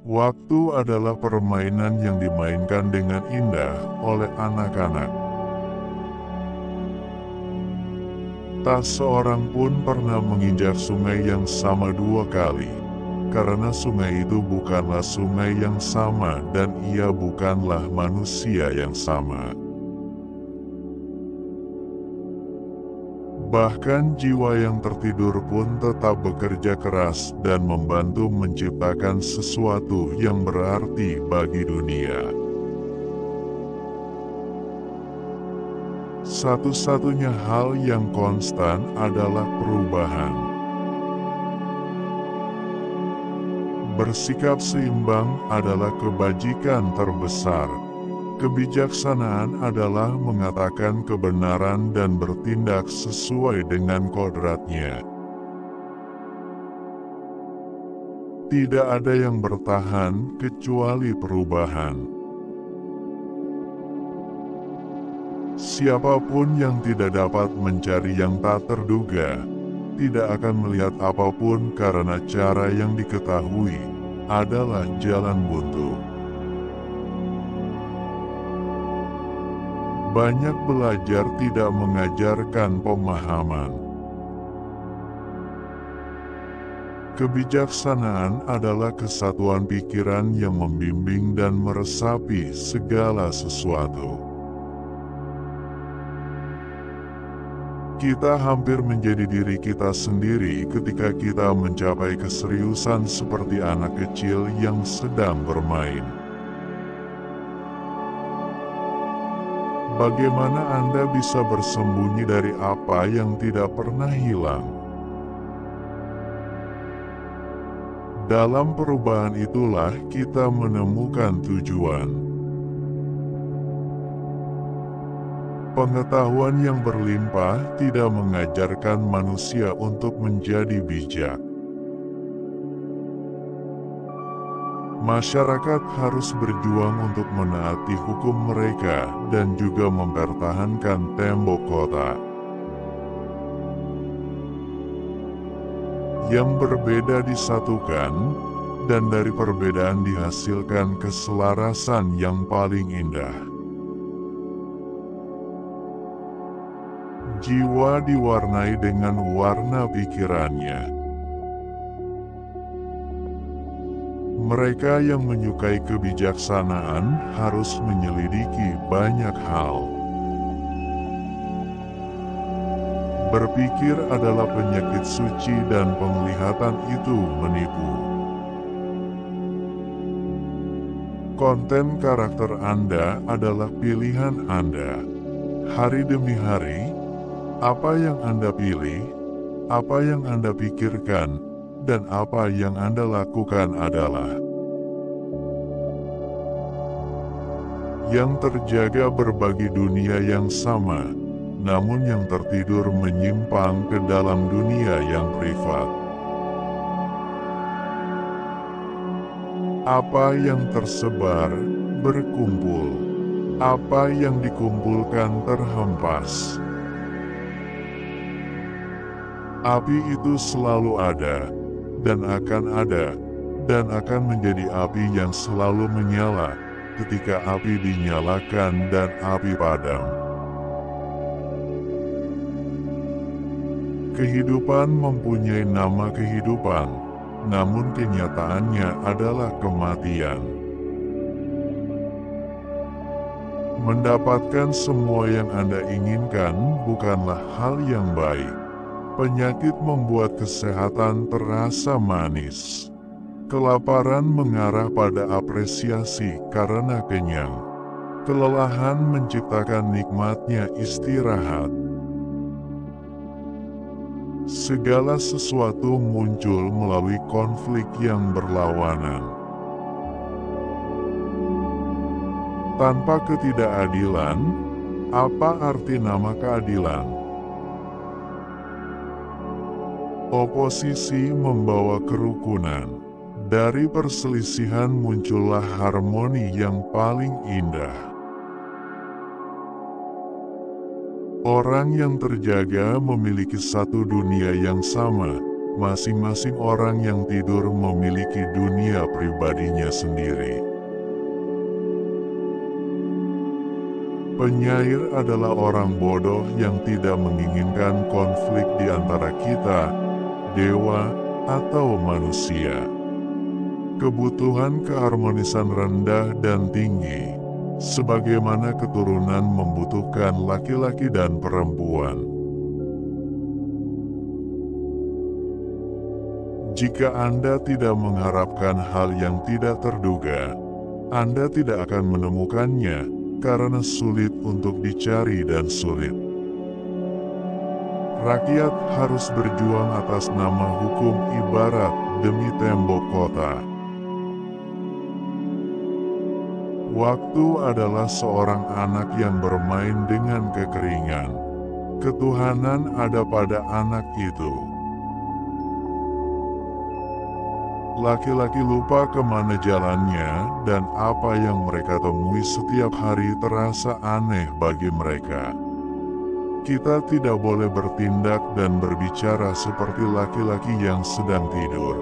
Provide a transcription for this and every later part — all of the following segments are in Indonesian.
Waktu adalah permainan yang dimainkan dengan indah oleh anak-anak. Tak seorang pun pernah menginjak sungai yang sama dua kali, karena sungai itu bukanlah sungai yang sama dan ia bukanlah manusia yang sama. Bahkan jiwa yang tertidur pun tetap bekerja keras dan membantu menciptakan sesuatu yang berarti bagi dunia. Satu-satunya hal yang konstan adalah perubahan. Bersikap seimbang adalah kebajikan terbesar. Kebijaksanaan adalah mengatakan kebenaran dan bertindak sesuai dengan kodratnya. Tidak ada yang bertahan kecuali perubahan. Siapapun yang tidak dapat mencari yang tak terduga, tidak akan melihat apapun karena cara yang diketahui adalah jalan buntu. Banyak belajar tidak mengajarkan pemahaman. Kebijaksanaan adalah kesatuan pikiran yang membimbing dan meresapi segala sesuatu. Kita hampir menjadi diri kita sendiri ketika kita mencapai keseriusan seperti anak kecil yang sedang bermain. Bagaimana Anda bisa bersembunyi dari apa yang tidak pernah hilang? Dalam perubahan itulah kita menemukan tujuan. Pengetahuan yang berlimpah tidak mengajarkan manusia untuk menjadi bijak. Masyarakat harus berjuang untuk menaati hukum mereka dan juga mempertahankan tembok kota. Yang berbeda disatukan, dan dari perbedaan dihasilkan keselarasan yang paling indah. Jiwa diwarnai dengan warna pikirannya. Mereka yang menyukai kebijaksanaan harus menyelidiki banyak hal. Berpikir adalah penyakit suci dan penglihatan itu menipu. Konten karakter Anda adalah pilihan Anda. Hari demi hari, apa yang Anda pilih, apa yang Anda pikirkan, dan apa yang Anda lakukan adalah yang terjaga berbagi dunia yang sama, namun yang tertidur menyimpang ke dalam dunia yang privat. Apa yang tersebar, berkumpul. Apa yang dikumpulkan terhempas. Api itu selalu ada, dan akan menjadi api yang selalu menyala ketika api dinyalakan dan api padam. Kehidupan mempunyai nama kehidupan, namun kenyataannya adalah kematian. Mendapatkan semua yang Anda inginkan bukanlah hal yang baik. Penyakit membuat kesehatan terasa manis. Kelaparan mengarah pada apresiasi karena kenyang. Kelelahan menciptakan nikmatnya istirahat. Segala sesuatu muncul melalui konflik yang berlawanan. Tanpa ketidakadilan, apa arti nama keadilan? Oposisi membawa kerukunan. Dari perselisihan muncullah harmoni yang paling indah. Orang yang terjaga memiliki satu dunia yang sama, Masing-masing orang yang tidur memiliki dunia pribadinya sendiri. Penyair adalah orang bodoh yang tidak menginginkan konflik di antara kita, dewa, atau manusia. Kebutuhan keharmonisan rendah dan tinggi, sebagaimana keturunan membutuhkan laki-laki dan perempuan. Jika Anda tidak mengharapkan hal yang tidak terduga, Anda tidak akan menemukannya karena sulit untuk dicari dan sulit. Rakyat harus berjuang atas nama hukum ibarat demi tembok kota. Waktu adalah seorang anak yang bermain dengan kekeringan. Ketuhanan ada pada anak itu. Laki-laki lupa kemana jalannya, dan apa yang mereka temui setiap hari terasa aneh bagi mereka. Kita tidak boleh bertindak dan berbicara seperti laki-laki yang sedang tidur.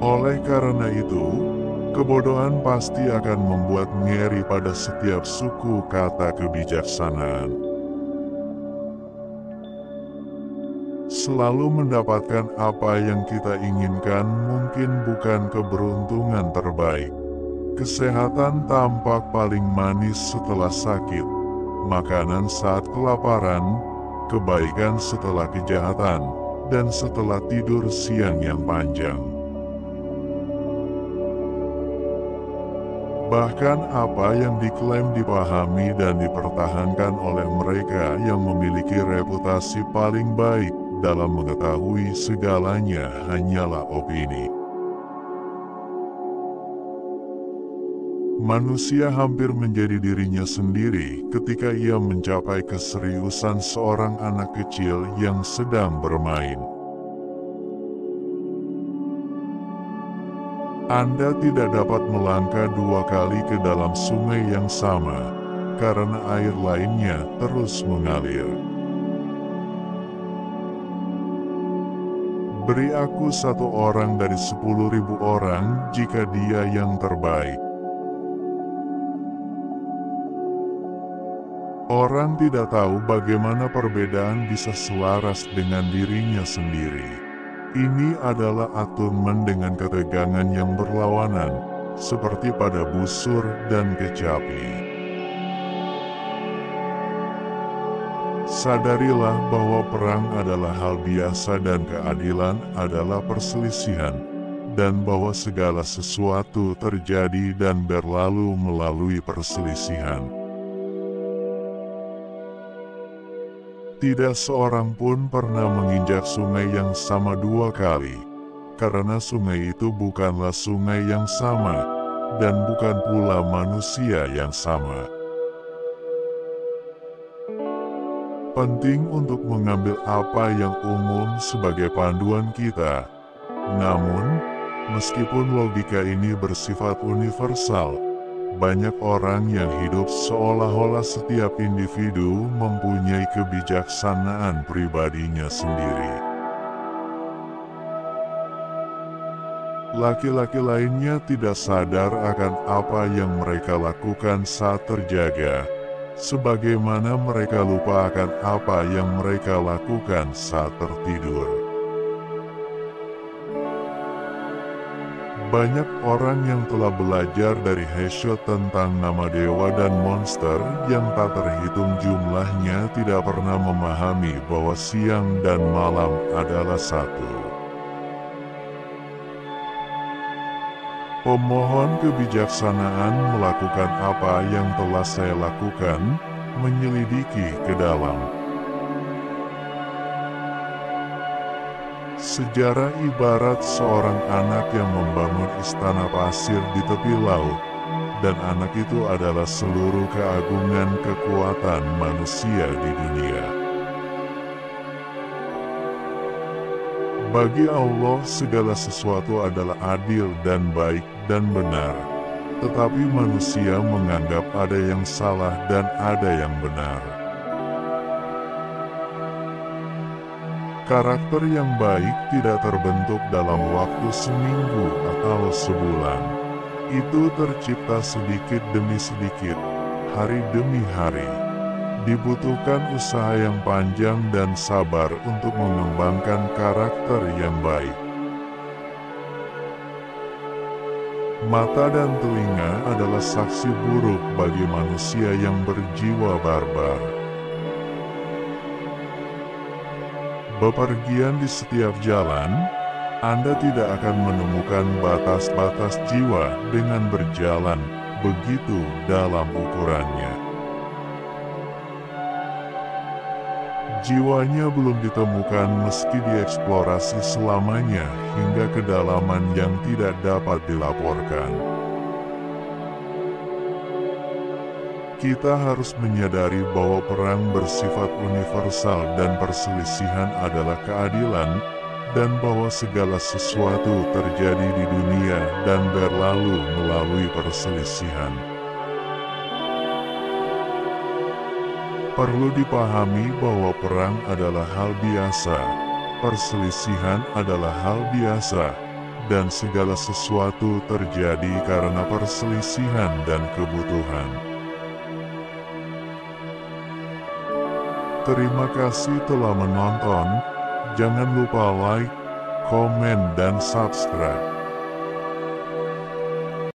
Oleh karena itu, kebodohan pasti akan membuat ngeri pada setiap suku kata kebijaksanaan. Selalu mendapatkan apa yang kita inginkan mungkin bukan keberuntungan terbaik. Kesehatan tampak paling manis setelah sakit, makanan saat kelaparan, kebaikan setelah kejahatan, dan setelah tidur siang yang panjang. Bahkan apa yang diklaim dipahami dan dipertahankan oleh mereka yang memiliki reputasi paling baik dalam mengetahui segalanya hanyalah opini. Manusia hampir menjadi dirinya sendiri ketika ia mencapai keseriusan seorang anak kecil yang sedang bermain. Anda tidak dapat melangkah 2 kali ke dalam sungai yang sama, karena air lainnya terus mengalir. Beri aku 1 orang dari 10.000 orang jika dia yang terbaik. Orang tidak tahu bagaimana perbedaan bisa selaras dengan dirinya sendiri. Ini adalah aturan dengan ketegangan yang berlawanan, seperti pada busur dan kecapi. Sadarilah bahwa perang adalah hal biasa dan keadilan adalah perselisihan, dan bahwa segala sesuatu terjadi dan berlalu melalui perselisihan. Tidak seorang pun pernah menginjak sungai yang sama 2 kali, karena sungai itu bukanlah sungai yang sama, dan bukan pula manusia yang sama. Penting untuk mengambil apa yang umum sebagai panduan kita. Namun, meskipun logika ini bersifat universal, banyak orang yang hidup seolah-olah setiap individu mempunyai kebijaksanaan pribadinya sendiri. Laki-laki lainnya tidak sadar akan apa yang mereka lakukan saat terjaga, sebagaimana mereka lupa akan apa yang mereka lakukan saat tertidur. Banyak orang yang telah belajar dari Hesiod tentang nama dewa dan monster yang tak terhitung jumlahnya tidak pernah memahami bahwa siang dan malam adalah satu. Pemohon kebijaksanaan melakukan apa yang telah saya lakukan, menyelidiki ke dalam. Sejarah ibarat seorang anak yang membangun istana pasir di tepi laut, dan anak itu adalah seluruh keagungan kekuatan manusia di dunia. Bagi Allah segala sesuatu adalah adil dan baik dan benar, tetapi manusia menganggap ada yang salah dan ada yang benar. Karakter yang baik tidak terbentuk dalam waktu seminggu atau sebulan. Itu tercipta sedikit demi sedikit, hari demi hari. Dibutuhkan usaha yang panjang dan sabar untuk mengembangkan karakter yang baik. Mata dan telinga adalah saksi buruk bagi manusia yang berjiwa barbar. Bepergian di setiap jalan, Anda tidak akan menemukan batas-batas jiwa dengan berjalan begitu dalam ukurannya. Jiwanya belum ditemukan meski dieksplorasi selamanya hingga kedalaman yang tidak dapat dilaporkan. Kita harus menyadari bahwa perang bersifat universal dan perselisihan adalah keadilan, dan bahwa segala sesuatu terjadi di dunia dan berlalu melalui perselisihan. Perlu dipahami bahwa perang adalah hal biasa, perselisihan adalah hal biasa, dan segala sesuatu terjadi karena perselisihan dan kebutuhan. Terima kasih telah menonton, jangan lupa like, komen dan subscribe.